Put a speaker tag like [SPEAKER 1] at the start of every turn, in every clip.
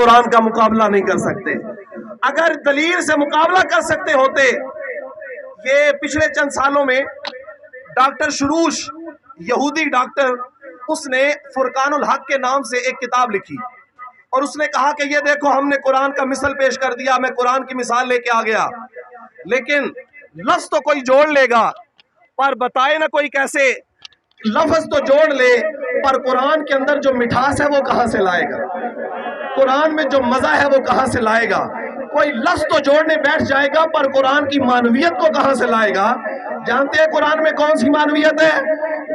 [SPEAKER 1] قرآن کا مقابلہ نہیں کر سکتے۔ اگر دلیل سے مقابلہ کر سکتے ہوتے، یہ پچھلے چند سالوں میں ڈاکٹر شروش، یہودی ڈاکٹر، اس نے فرقان الحق کے نام سے ایک کتاب لکھی اور اس نے کہا کہ یہ دیکھو ہم نے قرآن کا مثل پیش کر دیا، میں قرآن کی مثال لے کے آ گیا، لیکن لفظ تو کوئی جوڑ لے گا پر بتائے نہ کوئی کیسے، لفظ تو جوڑ لے پر قرآن کے اندر جو مٹھاس ہے وہ کہاں سے لائے گا، قرآن میں جو مزہ ہے وہ کہاں سے لائے گا، کوئی لفظ تو جوڑنے بیٹھ جائے گا پر قرآن کی معنویت کو کہاں سے لائے گا۔ جانتے ہیں قرآن میں کون سی معنویت ہے؟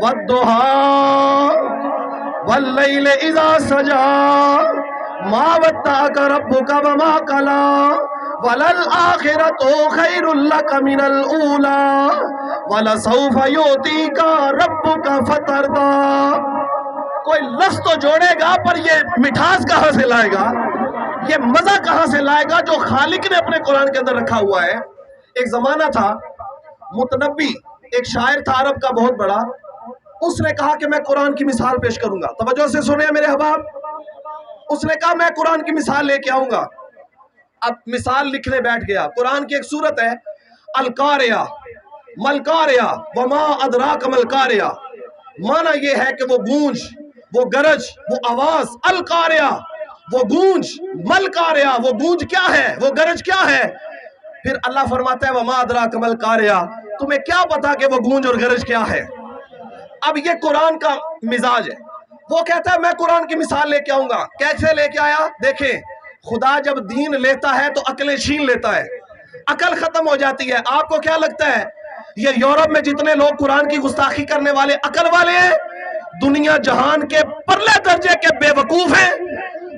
[SPEAKER 1] وَالضُّحَىٰ وَاللَّيْلِ إِذَا سَجَىٰ مَا وَدَّعَكَ رَبُّكَ وَمَا قَلَىٰ وَلَلْآخِرَةُ خَيْرٌ لَّكَ مِنَ الْأُولَىٰ وَلَسَوْفَ يُعْطِيكَ رَبُّكَ فَتَرْضَىٰ۔ کوئی لفظ تو جوڑے گا پر یہ مٹھاس کہاں سے لائے گا، یہ مزہ کہاں سے لائے گا جو خالق نے اپنے قرآن کے اندر رکھا ہوا ہے۔ ایک زمانہ تھا، متنبی ایک شاعر تھا عرب کا بہت بڑا، اس نے کہا کہ میں قرآن کی مثال پیش کروں گا، توجہ سے سنیں میرے احباب، اس نے کہا میں قرآن کی مثال لے کے آؤں گا۔ اب مثال لکھنے بیٹھ گیا، قرآن کی ایک سورت ہے القاریہ، ملقاریہ وما ادراک ملقاریہ، معنی یہ ہے کہ وہ گونج، وہ گرج، وہ آواز، القاریہ وہ گونج، ملقاریہ وہ گونج کیا ہے، وہ گرج کیا ہے، پھر اللہ فرماتا ہے وما ادراک ملقاریہ، تمہیں کیا پتا کہ وہ گونج اور گرج کیا ہے۔ اب یہ قرآن کا مزاج ہے، وہ کہتا ہے میں قرآن کی مثال لے کے آؤں گا، کیسے لے کے آیا؟ دیکھیں خدا جب دین لیتا ہے تو عقلیں چھین لیتا ہے، عقل ختم ہو جاتی ہے۔ آپ کو کیا لگتا ہے یہ یورپ میں جتنے لوگ قرآن کی گستاخی کرنے والے عقل والے ہیں؟ دنیا جہان کے پرلے درجے کے بے وقوف ہیں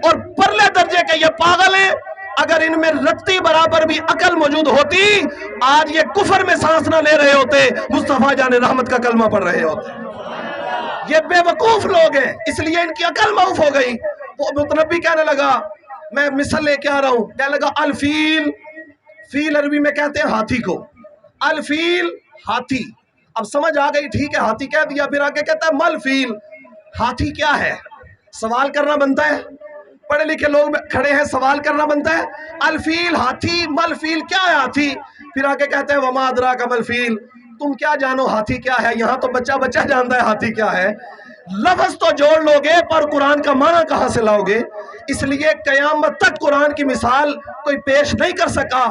[SPEAKER 1] اور پرلے درجے کے یہ پاگل ہیں۔ اگر ان میں رتی برابر بھی عقل موجود ہوتی آج یہ کفر میں سانس نہ لے رہے ہوتے، مصطفیٰ جان رحمت کا کلمہ پڑھ رہے ہوتے۔ یہ بے وقوف لوگ ہیں، اس لیے ان کی عقل معاف ہو گئی۔ وہ متنبی کہنے لگا میں مثل لے کے آ رہا ہوں، کہنے لگا الفیل، فیل عربی میں کہتے ہیں ہاتھی کو، الفیل ہاتھی۔ اب سمجھ آ گئی، ٹھیک ہے ہاتھی کہہ دیا، پھر آگے کہتا ہے مل فیل، ہاتھی کیا ہے؟ سوال کرنا بنتا ہے، پڑھے لکھے لوگ کھڑے ہیں، سوال کرنا بنتا ہے، الفیل ہاتھی، مل فیل کیا ہے ہاتھی؟ پھر آگے کہتے ہیں وما ادراک مل فیل، تم کیا جانو ہاتھی کیا ہے؟ یہاں تو بچہ بچہ جانتا ہے ہاتھی کیا ہے۔ لفظ تو جوڑ لو گے پر قرآن کا معنی کہاں سے لاؤ گے؟ اس لیے قیامت تک قرآن کی مثال کوئی پیش نہیں کر سکا۔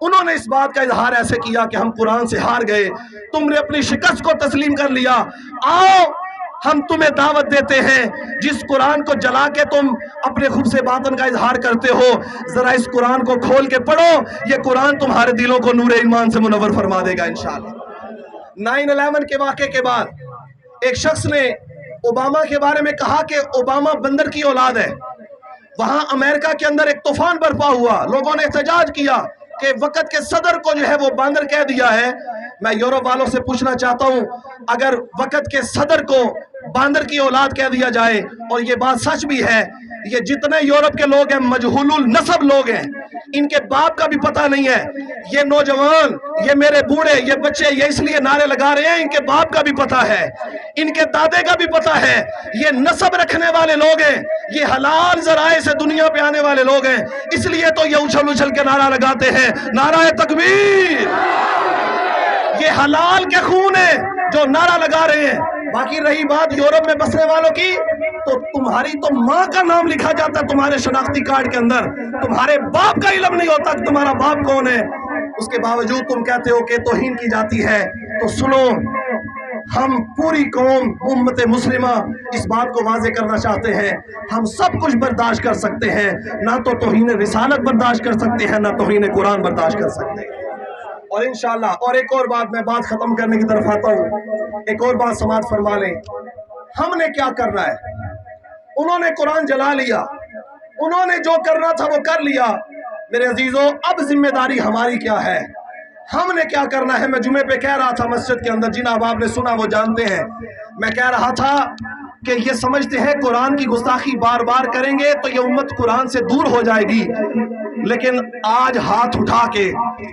[SPEAKER 1] انہوں نے اس بات کا اظہار ایسے کیا کہ ہم قرآن سے ہار گئے، تم نے اپنی شکست کو تسلیم کر لیا، آؤ ہم تمہیں دعوت دیتے ہیں، جس قرآن کو جلا کے تم اپنے خوب سے باطن کا اظہار کرتے ہو، ذرا اس قرآن کو کھول کے پڑھو، یہ قرآن تمہارے دلوں کو نور ایمان سے منور فرما دے گا انشاءاللہ۔ 9/11 کے واقعے کے بعد ایک شخص نے اوباما کے بارے میں کہا کہ اوباما بندر کی اولاد ہے۔ وہاں امریکہ کے اندر ایک طوفان برپا ہوا، لوگوں نے احتجاج کیا کہ وقت کے صدر کو جو ہے وہ باندر کہہ دیا ہے۔ میں یورپ والوں سے پوچھنا چاہتا ہوں اگر وقت کے صدر کو باندر کی اولاد کہہ دیا جائے، اور یہ بات سچ بھی ہے، یہ جتنے یورپ کے لوگ ہیں مجہول النسب لوگ ہیں، ان کے باپ کا بھی پتہ نہیں ہے، یہ نوجوان، یہ میرے بوڑھے، یہ بچے یہ اس لیے نعرے لگا رہے ہیں، ان کے باپ کا بھی پتہ ہے، ان کے دادے کا بھی پتہ ہے، یہ نسب رکھنے والے لوگ ہیں، یہ حلال ذرائع سے دنیا پہ آنے والے لوگ ہیں، اس لیے تو یہ اچھل اچھل کے نعرہ لگاتے ہیں نعرہ تکبیر۔ یہ حلال کے خون ہیں جو نعرہ لگا رہے ہیں۔ باقی رہی بات یورپ میں بسنے والوں کی، تو تمہاری تو ماں کا نام لکھا جاتا ہے تمہارے شناختی کارڈ کے اندر، تمہارے باپ کا علم نہیں ہوتا کہ تمہارا باپ کون ہے، اس کے باوجود تم کہتے ہو کہ توہین کی جاتی ہے۔ تو سنو، ہم پوری قوم امت مسلمہ اس بات کو واضح کرنا چاہتے ہیں، ہم سب کچھ برداشت کر سکتے ہیں، نہ تو توہین رسالت برداشت کر سکتے ہیں، نہ توہین قرآن برداشت کر سکتے ہیں۔ اور انشاءاللہ اور ایک اور بات، میں بات ختم کرنے کی طرف آتا ہوں، ایک اور بات سماعت فرما لیں، ہم نے کیا کرنا ہے؟ انہوں نے قرآن جلا لیا، انہوں نے جو کرنا تھا وہ کر لیا، میرے عزیزوں اب ذمہ داری ہماری کیا ہے؟ ہم نے کیا کرنا ہے؟ میں جمعے پہ کہہ رہا تھا مسجد کے اندر، جن احباب نے سنا وہ جانتے ہیں، میں کہہ رہا تھا کہ یہ سمجھتے ہیں قرآن کی گستاخی بار بار کریں گے تو یہ امت قرآن سے دور ہو جائے گی، لیکن آج ہاتھ اٹھا کے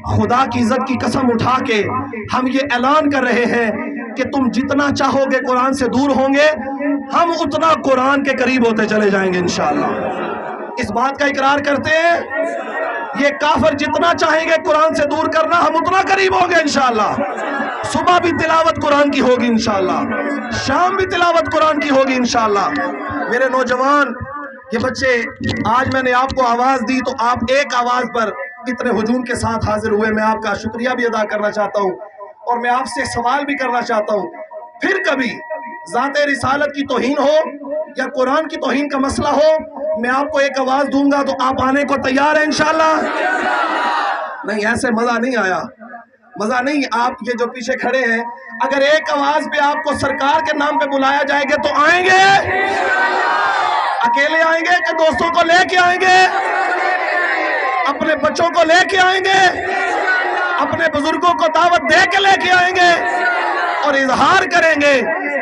[SPEAKER 1] خدا کی عزت کی قسم اٹھا کے ہم یہ اعلان کر رہے ہیں کہ تم جتنا چاہو گے قرآن سے دور ہوں گے، ہم اتنا قرآن کے قریب ہوتے چلے جائیں گے انشاءاللہ۔ اس بات کا اقرار کرتے ہیں؟ یہ کافر جتنا چاہیں گے قرآن سے دور کرنا، ہم اتنا قریب ہوں گے انشاءاللہ۔ صبح بھی تلاوت قرآن کی ہوگی انشاءاللہ، شام بھی تلاوت قرآن کی ہوگی انشاءاللہ۔ میرے نوجوان، یہ بچے، آج میں نے آپ کو آواز دی تو آپ ایک آواز پر اتنے ہجوم کے ساتھ حاضر ہوئے، میں آپ کا شکریہ بھی ادا کرنا چاہتا ہوں، اور میں آپ سے سوال بھی کرنا چاہتا ہوں، پھر کبھی ذات رسالت کی توہین ہو یا قرآن کی توہین کا مسئلہ ہو، میں آپ کو ایک آواز دوں گا تو آپ آنے کو تیار ہیں انشاءاللہ؟ نہیں، ایسے مزہ نہیں آیا، مزہ نہیں۔ آپ یہ جو پیچھے کھڑے ہیں، اگر ایک آواز پہ آپ کو سرکار کے نام پہ بلایا جائے گا تو آئیں گے؟ اکیلے آئیں گے کہ دوستوں کو لے کے آئیں گے؟ اپنے بچوں کو لے کے آئیں گے؟ اپنے بزرگوں کو دعوت دے کے لے کے آئیں گے اور اظہار کریں گے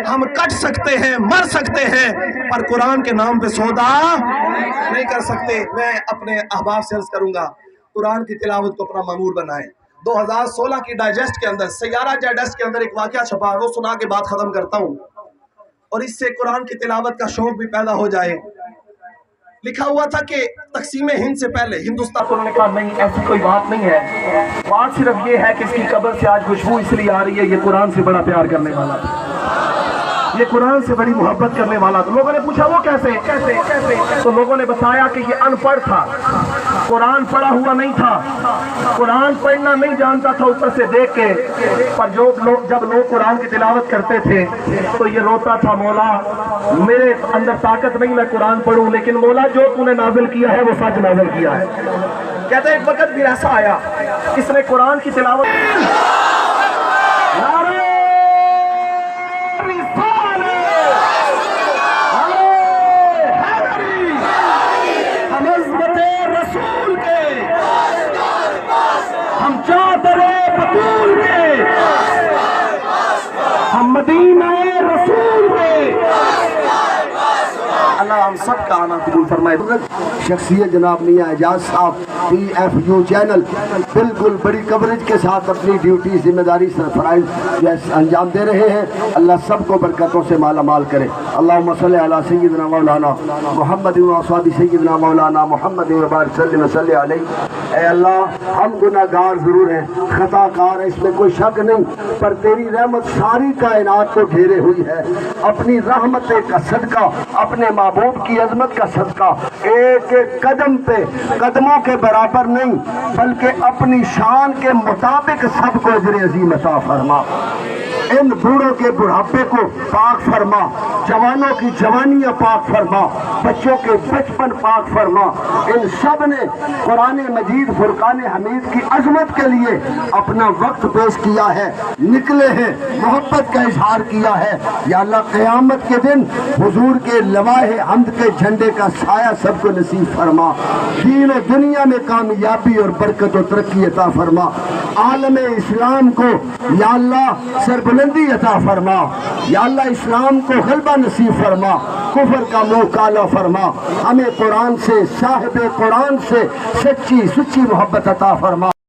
[SPEAKER 1] ہم کٹ سکتے ہیں، مر سکتے ہیں، پر قرآن کے نام پہ سودا نہیں کر سکتے۔ میں اپنے احباب سے عرض کروں گا، قرآن کی تلاوت کو اپنا معمول بنائیں۔ 2016 کی ڈائجسٹ کے اندر، سیارہ ڈائجسٹ کے اندر ایک واقعہ چھپا، وہ سنا کے بات ختم کرتا ہوں، اور اس سے قرآن کی تلاوت کا شوق بھی پیدا ہو جائے۔ لکھا ہوا تھا کہ تقسیم ہند سے پہلے ہندوستان کو، انہوں نے کہا نہیں، ایسی کوئی بات نہیں ہے، بات صرف یہ ہے کہ اس کی قبر سے آج خوشبو اس لیے آ رہی ہے، یہ قرآن سے بڑا پیار کرنے والا تھا، یہ قرآن سے بڑی محبت کرنے والا تھا۔ لوگوں نے پوچھا وہ کیسے؟ تو لوگوں نے بتایا کہ یہ ان پڑھ تھا، قرآن پڑھا ہوا نہیں تھا، قرآن پڑھنا نہیں جانتا تھا اوپر سے دیکھ کے، پر جب لوگ قرآن کی تلاوت کرتے تھے تو یہ روتا تھا، مولا میرے اندر طاقت نہیں میں قرآن پڑھوں، لیکن مولا جو تو نے نازل کیا ہے وہ سچ نازل کیا ہے۔ کہتے ہیں ایک وقت بھی ایسا آیا، اس نے قرآن کی تلاوت، مدینہ رسول میں، اللہ ہم سب کا آنا قبول فرمائے۔
[SPEAKER 2] شخصیت جناب میاں اعجاز صاحب، PFU چینل بالکل بڑی کوریج کے ساتھ اپنی ڈیوٹی، ذمہ داری، فرائض انجام دے رہے ہیں۔ اللہ سب کو برکتوں سے مالا مال کرے۔ اللہم صلی علی سیدنا مولانا محمد و اصحاب سیدنا مولانا محمد و بارک وسلم صلی علیہ۔ اے اللہ، ہم گناہ گار ضرور ہیں، خطا کار ہیں، اس میں کوئی شک نہیں، پر تیری رحمت ساری کائنات کو گھیرے ہوئی ہے۔ اپنی رحمت کا صدقہ، اپنے محبوب کی عظمت کا صدقہ، ایک ایک قدم پہ قدموں کے برابر نہیں بلکہ اپنی شان کے مطابق سب کو اجر عظیم عطا فرما۔ ان بوڑھوں کے بڑھاپے کو پاک فرما، جوانوں کی جوانیاں پاک فرما، بچوں کے بچپن پاک فرما۔ ان سب نے قرآن مجید فرقان حمید کی عظمت کے لیے اپنا وقت پیش کیا ہے، نکلے ہیں، محبت کا اظہار کیا ہے۔ یا اللہ، قیامت کے دن حضور کے لواحِ حمد کے جھنڈے کا سایہ سب کو نصیب فرما۔ دین و دنیا میں کامیابی اور برکت و ترقی عطا فرما۔ عالم اسلام کو یا اللہ سربلندی عطا فرما۔ یا اللہ، اسلام کو غلبہ نصیب فرما، کفر کا منہ کالا فرما۔ ہمیں قرآن سے، صاحب قرآن سے سچی محبت عطا فرما۔